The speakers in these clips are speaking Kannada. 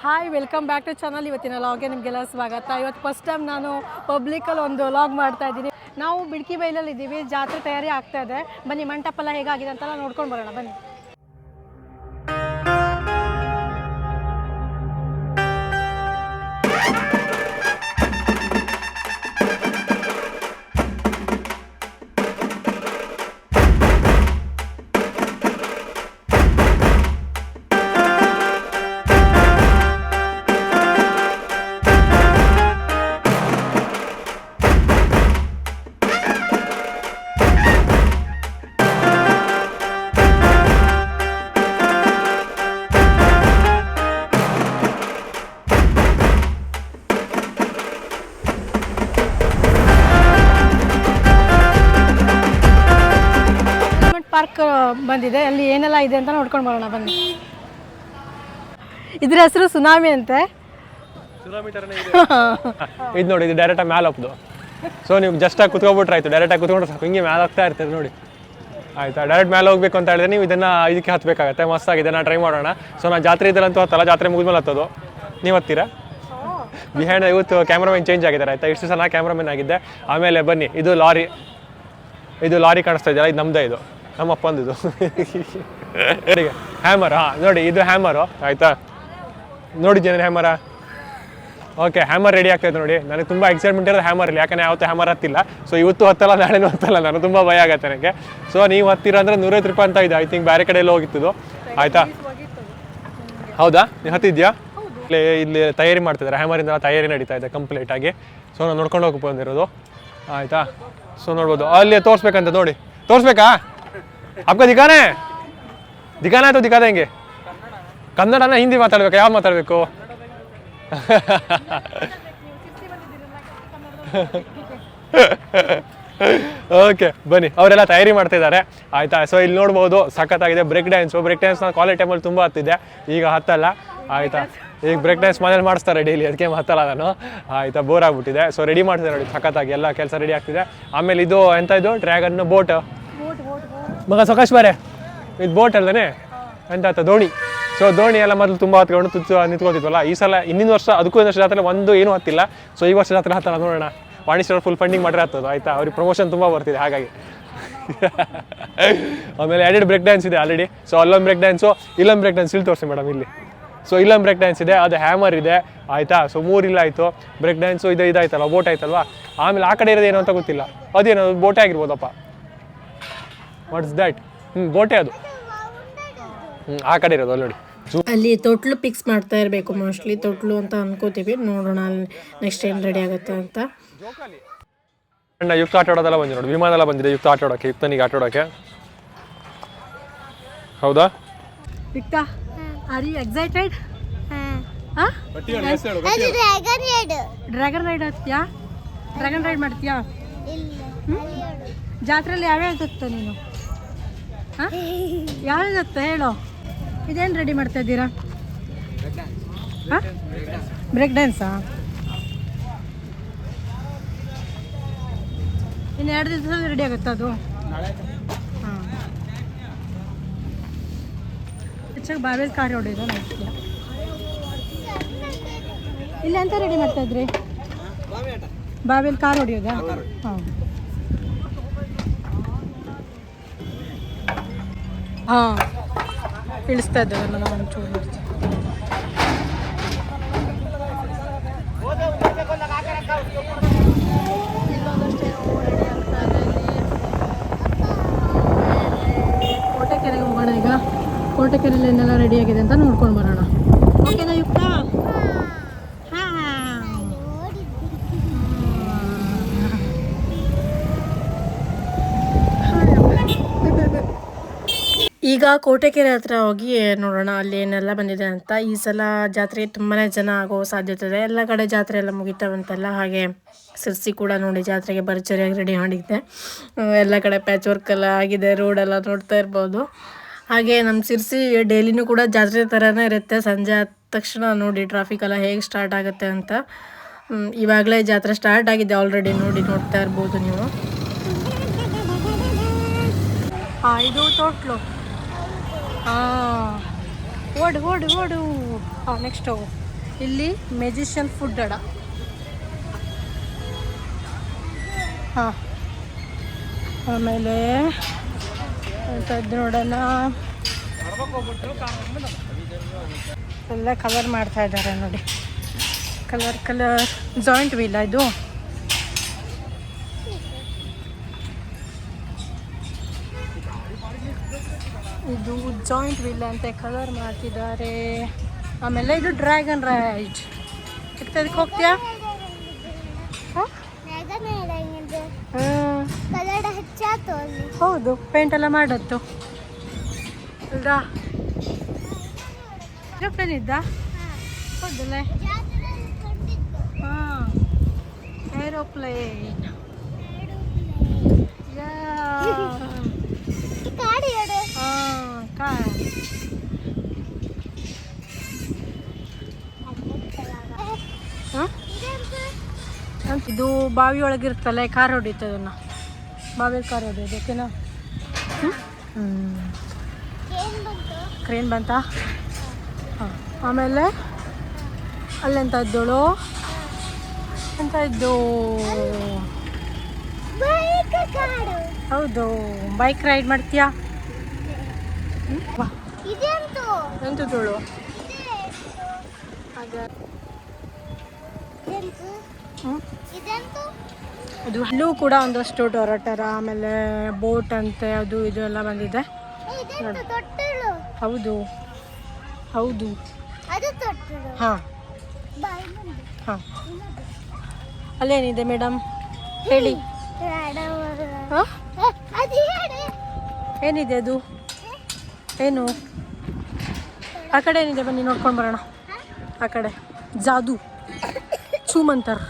Hi welcome back to channel. ಇವತ್ತಿನ ಲಾಗ್ಗೆ ನಿಮಗೆಲ್ಲ ಸ್ವಾಗತ. ಇವತ್ತು ಫಸ್ಟ್ ಟೈಮ್ ನಾನು ಪಬ್ಲಿಕಲ್ಲಿ ಒಂದು ಲಾಗ್ ಮಾಡ್ತಾ ಇದ್ದೀನಿ. ನಾವು ಬಿಡ್ಕಿ ಬೈಲಲ್ಲಿ ಇದ್ದೀವಿ, ಜಾತ್ರೆ ತಯಾರಿ ಆಗ್ತಾ ಇದೆ. ಬನ್ನಿ ಮಂಟಪ ಎಲ್ಲ ಹೇಗಾಗಿದೆ ಅಂತೆಲ್ಲ ನೋಡ್ಕೊಂಡು ಬರೋಣ ಬನ್ನಿ. ಪಾರ್ಕ್ ಬಂದಿದೆ, ಅಲ್ಲಿ ಏನೆಲ್ಲ ಇದೆ ಅಂತ ನೋಡ್ಕೊಂಡು ಬರೋಣ ಬನ್ನಿ. ಇದ್ರ ಹೆಸರು ಸುನಾಮಿ ಅಂತೆ. ಇದು ನೋಡಿ, ಇದು ಡೈರೆಕ್ಟಾಗಿ ಮ್ಯಾಲೆ ಹೋಗ್ದು. ಸೊ ನೀವು ಜಸ್ಟಾಗಿ ಕುತ್ಕೊಬಿಟ್ರೆ ಆಯ್ತು, ಡೈರೆಕ್ಟಾಗಿ ಕುತ್ಕೊಂಡ್ರೆ ಸಾಕು, ಹಿಂಗೆ ಮ್ಯಾಲೆ ಹೋಗ್ತಾ ಇರ್ತೀರಿ ನೋಡಿ. ಆಯ್ತಾ, ಡೈರೆಕ್ಟ್ ಮ್ಯಾಲೆ ಹೋಗ್ಬೇಕು ಅಂತ ಹೇಳಿದ್ರೆ ನೀವು ಇದನ್ನು ಇದಕ್ಕೆ ಹತ್ತಬೇಕಾಗತ್ತೆ. ಮಸ್ತಾಗಿದೆ, ನಾನು ಟ್ರೈ ಮಾಡೋಣ. ಸೊ ನಾನು ಜಾತ್ರೆ ಇದ್ದಲ್ಲಂತೂ ಹತ್ತಲ್ಲ, ಜಾತ್ರೆ ಮುಗಿದ್ಮೇಲೆ ಹತ್ತೋದು. ನೀವು ಹತ್ತೀರಾ? ಬಿಹೈಂಡ್ ಇವತ್ತು ಕ್ಯಾಮ್ರಾಮನ್ ಚೇಂಜ್ ಆಗಿದ್ದಾರೆ. ಆಯ್ತಾ, ಇಷ್ಟು ಸಲ ಕ್ಯಾಮ್ರಾಮನ್ ಆಗಿದ್ದೆ. ಆಮೇಲೆ ಬನ್ನಿ, ಇದು ಲಾರಿ ಕಾಣಿಸ್ತಾ ಇದೆಯಲ್ಲ, ಇದು ನಮ್ಮದೇ, ಇದು ನಮ್ಮಪ್ಪಂದು. ಹ್ಯಾಮರ್, ಹಾಂ ನೋಡಿ, ಇದು ಹ್ಯಾಮರು. ಆಯಿತಾ, ನೋಡಿದ್ದೇನೆ ಹ್ಯಾಮರ. ಓಕೆ, ಹ್ಯಾಮರ್ ರೆಡಿ ಆಗ್ತಾಯಿತ್ತು ನೋಡಿ. ನನಗೆ ತುಂಬ ಎಕ್ಸೈಟ್ಮೆಂಟ್ ಇರೋದು ಹ್ಯಾಮರಲ್ಲಿ, ಯಾಕಂದರೆ ಯಾವತ್ತೂ ಹ್ಯಾಮರ್ ಹತ್ತಿಲ್ಲ. ಸೊ ಇವತ್ತು ಹತ್ತಲ್ಲ, ನಾಳೆನೂ ಹತ್ತಲ್ಲ, ನಾನು ತುಂಬ ಭಯ ಆಗತ್ತೆ ನನಗೆ. ಸೊ ನೀವು ಹತ್ತಿರ ಅಂದರೆ 150 ರೂಪಾಯಿ ಅಂತ ಇದೆ. ಐ ಥಿಂಕ್ ಬೇರೆ ಕಡೆ ಎಲ್ಲ ಹೋಗಿತ್ತು. ಆಯಿತಾ, ಹೌದಾ, ನೀವು ಹತ್ತಿದ್ಯಾ? ಇಲ್ಲಿ ತಯಾರಿ ಮಾಡ್ತಿದ್ದಾರೆ, ಹ್ಯಾಮರಿಂದ ತಯಾರಿ ನಡೀತಾ ಇದೆ ಕಂಪ್ಲೀಟಾಗಿ. ಸೊ ನಾನು ನೋಡ್ಕೊಂಡು ಹೋಗಿ ಬಂದಿರೋದು. ಆಯಿತಾ, ಸೊ ನೋಡ್ಬೋದು, ಅಲ್ಲಿ ತೋರಿಸ್ಬೇಕಂತ ನೋಡಿ. ತೋರಿಸ್ಬೇಕಾ? आपको दिखाना है तो दिखा देंगे. ಕನ್ನಡನ ಹಿಂದಿ ಮಾತಾಡ್ಬೇಕು, ಯಾವ ಮಾತಾಡಬೇಕು? ಓಕೆ ಬನ್ನಿ, ಅವರೆಲ್ಲ ತಯಾರಿ ಮಾಡ್ತಾ ಇದ್ದಾರೆ. ಆಯಿತಾ, ಸೊ ಇಲ್ಲಿ ನೋಡ್ಬೋದು, ಸಖತ್ತಾಗಿದೆ. ಬ್ರೇಕ್ ಡ್ಯಾನ್ಸ್ ನಾನು ಕಾಲೇಜ್ ಟೈಮಲ್ಲಿ ತುಂಬ ಹತ್ತಿದ್ದೆ, ಈಗ ಹತ್ತಲ್ಲ. ಆಯಿತಾ, ಈಗ ಬ್ರೇಕ್ ಡ್ಯಾನ್ಸ್ ಮನೇಲಿ ಮಾಡಿಸ್ತಾರೆ ಡೈಲಿ, ಅದಕ್ಕೆ ಹತ್ತಲ್ಲ ನಾನು. ಆಯಿತಾ, ಬೋರ್ ಆಗ್ಬಿಟ್ಟಿದೆ. ಸೊ ರೆಡಿ ಮಾಡ್ತಿದ್ದಾರೆ ನೋಡಿ, ಸಖತ್ತಾಗಿ ಎಲ್ಲ ಕೆಲಸ ರೆಡಿ ಆಗ್ತಿದೆ. ಆಮೇಲೆ ಇದು ಎಂತ, ಇದು ಡ್ರ್ಯಾಗನ್ ಬೋಟ್ ಮಗ ಸೊಕಾಶ್ ಬಾರೆ, ಇದು ಬೋಟ್ ಅಲ್ಲದೇ ಎಂತ ಆಯ್ತಾ, ದೋಣಿ. ಸೊ ದೋಣಿ ಎಲ್ಲ ಮೊದಲು ತುಂಬ ಹತ್ಕೊಂಡು ನಿಂತ್ಕೊತಿದ್ವಲ್ಲ. ಈ ಸಲ ಇನ್ನಿನ ವರ್ಷ ಅದಕ್ಕೂ ವರ್ಷ ಜಾತ್ರೆ ಒಂದು ಏನೂ ಹತ್ತಿಲ್ಲ. ಸೊ ಈ ವರ್ಷ ಜಾತ್ರೆ ಹತ್ತಲ್ಲ, ನೋಡೋಣ. ವಾಣಿಶ್ವರ ಫುಲ್ ಫಂಡಿಂಗ್ ಮಾಡಿದ್ರೆ ಹತ್ತದು. ಆಯಿತಾ, ಅವ್ರಿಗೆ ಪ್ರಮೋಷನ್ ತುಂಬ ಬರ್ತಿದೆ ಹಾಗಾಗಿ. ಆಮೇಲೆ ಎರಡು ಬ್ರೇಕ್ ಡ್ಯಾನ್ಸ್ ಇದೆ ಆಲ್ರೆಡಿ. ಸೊ ಅಲ್ಲೊಂದು ಬ್ರೇಕ್ ಡ್ಯಾನ್ಸು, ಇಲ್ಲೊಂದು ಬ್ರೇಕ್ ಡ್ಯಾನ್ಸ್. ಇಲ್ಲಿ ತೋರಿಸಿ ಮೇಡಮ್, ಇಲ್ಲಿ. ಸೊ ಇಲ್ಲೊಂದು ಬ್ರೇಕ್ ಡ್ಯಾನ್ಸ್ ಇದೆ, ಅದು ಹ್ಯಾಮರ್ ಇದೆ. ಆಯಿತಾ, ಸೊ 3 ಇಲ್ಲ ಆಯಿತು. ಬ್ರೇಕ್ ಡ್ಯಾನ್ಸು ಇದಾಯ್ತಲ್ಲ, ಬೋಟ್ ಆಯ್ತಲ್ವಾ. ಆಮೇಲೆ ಆ ಕಡೆ ಇರೋದು ಏನು ಅಂತ ಗೊತ್ತಿಲ್ಲ, ಅದೇನೋ ಬೋಟೇ ಆಗಿರ್ಬೋದಪ್ಪ. What's that? ಬೋಟೆ ಅದು. ಆ ಕಡೆ ಇರೋದು ಅಲ್ಲಿ ನೋಡಿ. ಅಲ್ಲಿ ತೊಟ್ಲು ಪಿಕ್ಸ್ ಮಾಡ್ತಾ ಇರಬೇಕು, ಮೋಸ್ಟ್ಲಿ ತೊಟ್ಲು ಅಂತ ಅನ್ಕೋತೀವಿ. ನೋಡೋಣ ನೆಕ್ಸ್ಟ್ ಏನು ರೆಡಿ ಆಗುತ್ತೆ ಅಂತ. ಯುಕ್ತ ಆಟ ಆಡೋದೆಲ್ಲ ಬಂದಿದೆ ನೋಡಿ, ವಿಮಾನ ಎಲ್ಲ ಬಂದಿದೆ ಯುಕ್ತ ಆಟ ಆಡೋಕ್ಕೆ, ಯುಕ್ತನಿಗೆ ಆಟ ಆಡೋಕ್ಕೆ. ಹೌದಾ Yukta, are you excited? Dragon ride ಹತ್ತೀಯಾ? ಡ್ರ್ಯಾಗನ್ ರೈಡ್ ಮಾಡ್ತೀಯಾ? ಜಾತ್ರೆಯಲ್ಲಿ ಯಾವ್ಯಾವ ಹತ್ತ ನೀನು? ಹಾಂ, ಯಾವ್ಯಾವ ಹತ್ತ ಹೇಳೋ. ಇದೇನು ರೆಡಿ ಮಾಡ್ತಾ ಇದ್ದೀರಾ? ಹಾಂ, ಬ್ರೇಕ್ ಡ್ಯಾನ್ಸಾ? ಇನ್ನು 2 ದಿವಸ ರೆಡಿ ಆಗುತ್ತಾ ಅದು? ಹಾಂ, ಹೆಚ್ಚಾಗಿ ಬಾರ್ವೆಲ್ ಕಾರ್ ಹೊಡೆಯೋದು ನೋಡ್ತೀಯ. ಇಲ್ಲಿ ಅಂತ ರೆಡಿ ಮಾಡ್ತಾ ಇದ್ರಿ? Barbell car ಹೊಡೆಯೋದಾ? ಹಾಂ ಹಾಂ, ಇಳಿಸ್ತಾ ಇದ್ದೇವೆ ನಾನು ಒಂಚೂರು ಮಾಡ್ತೀನಿ. ಕೋಟೆಕೆರೆಗೆ ಹೋಗೋಣ ಈಗ. ಕೋಟೆಕೆರೆಯಲ್ಲಿ ಏನೆಲ್ಲ ರೆಡಿ ಆಗಿದೆ ಅಂತ ನೋಡ್ಕೊಂಡು ಬರೋಣ. ಓಕೆನಾ ಯುಕ್ತ? ಈಗ ಕೋಟೆಕೆರೆ ಹತ್ರ ಹೋಗಿ ನೋಡೋಣ ಅಲ್ಲಿ ಏನೆಲ್ಲ ಬಂದಿದೆ ಅಂತ. ಈ ಸಲ ಜಾತ್ರೆಗೆ ತುಂಬಾ ಜನ ಆಗೋ ಸಾಧ್ಯತೆ ಇದೆ. ಎಲ್ಲ ಕಡೆ ಜಾತ್ರೆ ಎಲ್ಲ ಮುಗಿತಾವಂತೆಲ್ಲ. ಹಾಗೆ ಸಿರ್ಸಿ ಕೂಡ ನೋಡಿ ಜಾತ್ರೆಗೆ ಭರ್ಜರಿಯಾಗಿ ರೆಡಿ ಮಾಡಿದ್ದೆ. ಎಲ್ಲ ಕಡೆ ಪ್ಯಾಚ್ ವರ್ಕ್ ಎಲ್ಲ ಆಗಿದೆ, ರೋಡೆಲ್ಲ ನೋಡ್ತಾ ಇರ್ಬೋದು. ಹಾಗೆ ನಮ್ಮ ಸಿರ್ಸಿ ಡೈಲಿನೂ ಕೂಡ ಜಾತ್ರೆ ಥರನೇ ಇರುತ್ತೆ. ಸಂಜೆ ಆದ ತಕ್ಷಣ ನೋಡಿ ಟ್ರಾಫಿಕ್ ಎಲ್ಲ ಹೇಗೆ ಸ್ಟಾರ್ಟ್ ಆಗುತ್ತೆ ಅಂತ. ಇವಾಗಲೇ ಜಾತ್ರೆ ಸ್ಟಾರ್ಟ್ ಆಗಿದೆ ಆಲ್ರೆಡಿ, ನೋಡ್ತಾ ಇರ್ಬೋದು ನೀವು. ಇದು ತೊಟ್ಲು. ಓಡು ಓಡು ಓಡು. ನೆಕ್ಸ್ಟ್ ಹೋಗು. ಇಲ್ಲಿ ಮೆಜಿಷಿಯನ್ ಫುಡ್ ಅಡ. ಹಾಂ, ಆಮೇಲೆ ನೋಡೋಣ, ಎಲ್ಲ ಕಲರ್ ಮಾಡ್ತಾ ಇದ್ದಾರೆ ನೋಡಿ. ಕಲರ್ ಜಾಯಿಂಟ್ ವೀಲ್ ಇದು. ಇದು ಜಾಯಿಂಟ್ ವೀಲ್ ಅಂತ ಕಲರ್ ಮಾಡ್ತಿದ್ದಾರೆ. ಆಮೇಲೆ ಇದು ಡ್ರ್ಯಾಗನ್ ರೈಡ್. ಅದಕ್ಕೆ ಹೋಗ್ತೀಯಾ? ಹೌದು, ಪೇಂಟ್ ಎಲ್ಲ ಮಾಡತ್ತು. ಏರೋಪ್ಲೇನ್ ಇದ್ದ? ಹೌದಲ್ಲ? ಹಾಂ, ಏರೋಪ್ಲೇನ್. ಇದು ಬಾವಿ ಒಳಗಿರ್ತಲ್ಲ, ಕಾರ್ ಹೊಡಿತದನ್ನ, ಬಾವಿ ಕಾರ್ ಹೊಡಿಯೋದು. ಓಕೆನಾ? ಕ್ರೇನ್ ಬಂತ. ಹಾಂ, ಆಮೇಲೆ ಅಲ್ಲೆಂತ ಇದ್ದೋಳು ಅಂತ ಇದ್ದು. ಹೌದು, ಬೈಕ್ ರೈಡ್ ಮಾಡ್ತೀಯಾ? ಎಂತದೋಳು ಅದು. ಅಲ್ಲೂ ಕೂಡ ಒಂದಷ್ಟು ಟೊರಟರ, ಆಮೇಲೆ ಬೋಟ್ ಅಂತೆ, ಅದು ಇದು ಎಲ್ಲ ಬಂದಿದೆ. ಹೌದು ಹೌದು. ಹಾಂ ಹಾಂ, ಅಲ್ಲೇನಿದೆ ಮೇಡಮ್ ಹೇಳಿ? ಹಾಂ, ಏನಿದೆ ಅದು? ಏನು ಆ ಕಡೆ ಏನಿದೆ? ಬನ್ನಿ ನೋಡ್ಕೊಂಡು ಬರೋಣ. ಆ ಕಡೆ ಜಾದು ಚೂಮಂತರ್,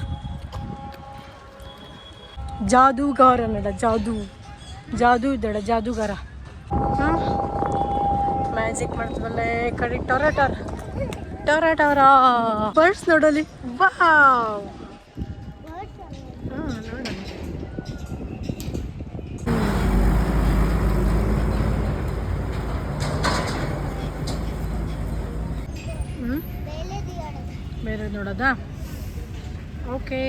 ಜಾದೂಗಾರ ನಡ, ಜಾದು ಇದ್ದಾಳೆ, ಜಾದೂಗಾರ. ಹಾಂ, ಮ್ಯಾಜಿಕ್ ಮಾಡ್ತೀವಲ್ಲ. ಈ ಕಡೆ ಟೊರಟರ ಬರ್ಡ್ಸ್ ನೋಡಲಿ. ವಾವ್, ನೋಡೋಣ. ಬೇರೆ ನೋಡೋದಾ? ಓಕೆ.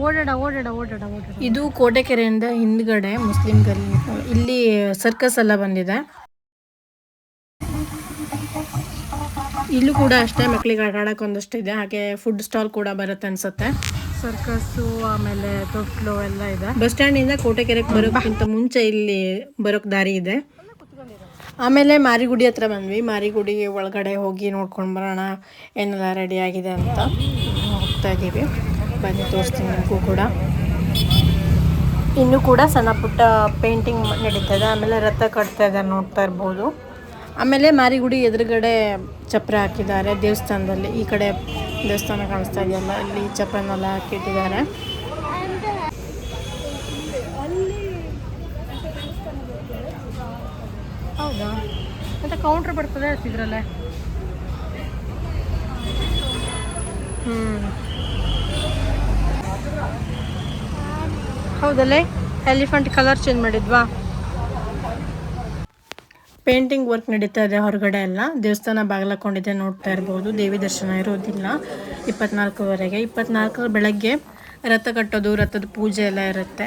ಓಡಾಡ. ಇದು ಕೋಟೆಕೆರೆಯಿಂದ ಹಿಂದ್ಗಡೆ ಮುಸ್ಲಿಂ ಗಲ್ಲಿ. ಇಲ್ಲಿ ಸರ್ಕಸ್ ಎಲ್ಲ ಬಂದಿದೆ. ಇಲ್ಲೂ ಕೂಡ ಅಷ್ಟೇ, ಮಕ್ಕಳಿಗೆ ಆಟ ಆಡೋಕೆ ಒಂದಷ್ಟು ಇದೆ. ಹಾಗೆ ಫುಡ್ ಸ್ಟಾಲ್ ಕೂಡ ಬರುತ್ತೆ ಅನ್ಸುತ್ತೆ. ಸರ್ಕಸ್ಸು, ಆಮೇಲೆ ತೊಟ್ಲು ಎಲ್ಲ ಇದೆ. ಬಸ್ ಸ್ಟ್ಯಾಂಡಿಂದ ಕೋಟೆಕೆರೆಗೆ ಬರೋಕ್ಕಿಂತ ಮುಂಚೆ ಇಲ್ಲಿ ಬರೋಕ್ಕೆ ದಾರಿ ಇದೆ. ಆಮೇಲೆ ಮಾರಿಗುಡಿ ಹತ್ರ ಬಂದ್ವಿ. ಮಾರಿಗುಡಿ ಒಳಗಡೆ ಹೋಗಿ ನೋಡ್ಕೊಂಡು ಬರೋಣ ಏನೆಲ್ಲ ರೆಡಿ ಆಗಿದೆ ಅಂತ ಹೋಗ್ತಾ ಇದ್ದೀವಿ. ಬನ್ನಿ ತೋರಿಸ್ತೀನಿ ನಿಮಗೂ ಕೂಡ. ಇನ್ನೂ ಕೂಡ ಸಣ್ಣ ಪುಟ್ಟ ಪೇಂಟಿಂಗ್ ನಡೀತಾ ಇದೆ. ಆಮೇಲೆ ರಥ ಕಟ್ತಾ ಇದ್ದಾರೆ, ನೋಡ್ತಾ ಇರ್ಬೋದು. ಆಮೇಲೆ ಮಾರಿಗುಡಿ ಎದುರುಗಡೆ ಚಪ್ರ ಹಾಕಿದ್ದಾರೆ ದೇವಸ್ಥಾನದಲ್ಲಿ. ಈ ಕಡೆ ದೇವಸ್ಥಾನ ಕಾಣಿಸ್ತಾ ಇದೆಯಲ್ಲ, ಇಲ್ಲಿ ಚಪ್ರನೆಲ್ಲ ಹಾಕಿಟ್ಟಿದ್ದಾರೆ. ಹೌದಾ? ಅಂತ ಕೌಂಟ್ರ್ ಬರ್ತದೆ ಇದ್ರಲ್ಲೇ. ಹೌದಲ್ಲೇ, ಎಲಿಫೆಂಟ್ ಕಲರ್ ಚೇಂಜ್ ಮಾಡಿದ್ವಾ? ಪೇಂಟಿಂಗ್ ವರ್ಕ್ ನಡೀತಾ ಇದೆ ಹೊರಗಡೆ ಎಲ್ಲ. ದೇವಸ್ಥಾನ ಬಾಗಿಲಾಕೊಂಡಿದೆ, ನೋಡ್ತಾ ಇರ್ಬೋದು. ದೇವಿ ದರ್ಶನ ಇರೋದಿಲ್ಲ 24ವರೆಗೆ. 24 ಬೆಳಗ್ಗೆ ರಥ ಕಟ್ಟೋದು, ರಥದ ಪೂಜೆ ಎಲ್ಲ ಇರುತ್ತೆ.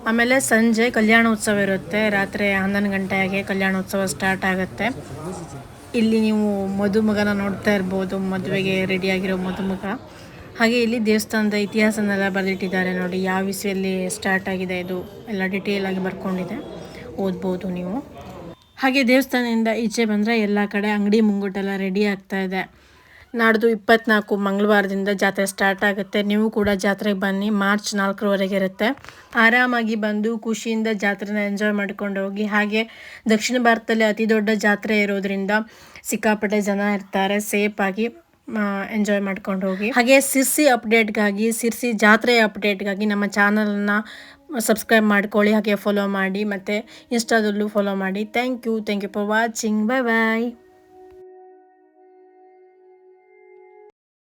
ಆಮೇಲೆ ಸಂಜೆ ಕಲ್ಯಾಣೋತ್ಸವ ಇರುತ್ತೆ. ರಾತ್ರಿ 11 ಗಂಟೆಗೆ ಕಲ್ಯಾಣೋತ್ಸವ ಸ್ಟಾರ್ಟ್ ಆಗುತ್ತೆ. ಇಲ್ಲಿ ನೀವು ಮದುಮಗನ ನೋಡ್ತಾ ಇರ್ಬೋದು, ಮದುವೆಗೆ ರೆಡಿಯಾಗಿರೋ ಮದುಮಗ. ಹಾಗೆ ಇಲ್ಲಿ ದೇವಸ್ಥಾನದ ಇತಿಹಾಸನೆಲ್ಲ ಬರೆದಿಟ್ಟಿದ್ದಾರೆ ನೋಡಿ, ಯಾವ ಇಸ್ವಿಯಲ್ಲಿ ಸ್ಟಾರ್ಟ್ ಆಗಿದೆ ಇದು ಎಲ್ಲ ಡಿಟೇಲ್ ಆಗಿ ಬರ್ಕೊಂಡಿದೆ, ಓದ್ಬೋದು ನೀವು. ಹಾಗೆ ದೇವಸ್ಥಾನದಿಂದ ಈಚೆ ಬಂದರೆ ಎಲ್ಲ ಕಡೆ ಅಂಗಡಿ ಮುಂಗುಟ್ಟೆಲ್ಲ ರೆಡಿ ಆಗ್ತಾ ಇದೆ. ನಾಡ್ದು 24 ಮಂಗಳವಾರದಿಂದ ಜಾತ್ರೆ ಸ್ಟಾರ್ಟ್ ಆಗುತ್ತೆ. ನೀವು ಕೂಡ ಜಾತ್ರೆಗೆ ಬನ್ನಿ. ಮಾರ್ಚ್ 4ವರೆಗೆ ಇರುತ್ತೆ. ಆರಾಮಾಗಿ ಬಂದು ಖುಷಿಯಿಂದ ಜಾತ್ರೆನ ಎಂಜಾಯ್ ಮಾಡ್ಕೊಂಡು ಹೋಗಿ. ಹಾಗೆ ದಕ್ಷಿಣ ಭಾರತದಲ್ಲಿ ಅತಿ ದೊಡ್ಡ ಜಾತ್ರೆ ಇರೋದ್ರಿಂದ ಸಿಕ್ಕಾಪಟ್ಟೆ ಜನ ಇರ್ತಾರೆ. ಸೇಫಾಗಿ ಎಂಜಾಯ್ ಮಾಡ್ಕೊಂಡು ಹೋಗಿ. ಹಾಗೆ ಸಿರ್ಸಿ ಅಪ್ಡೇಟ್ಗಾಗಿ, ಸಿರ್ಸಿ ಜಾತ್ರೆಯ ಅಪ್ಡೇಟ್ಗಾಗಿ ನಮ್ಮ ಚಾನಲನ್ನು ಸಬ್ಸ್ಕ್ರೈಬ್ ಮಾಡ್ಕೊಳ್ಳಿ. ಹಾಗೆ ಫಾಲೋ ಮಾಡಿ, ಮತ್ತು ಇನ್ಸ್ಟಾದಲ್ಲೂ ಫಾಲೋ ಮಾಡಿ. Thank you for watching. Bye.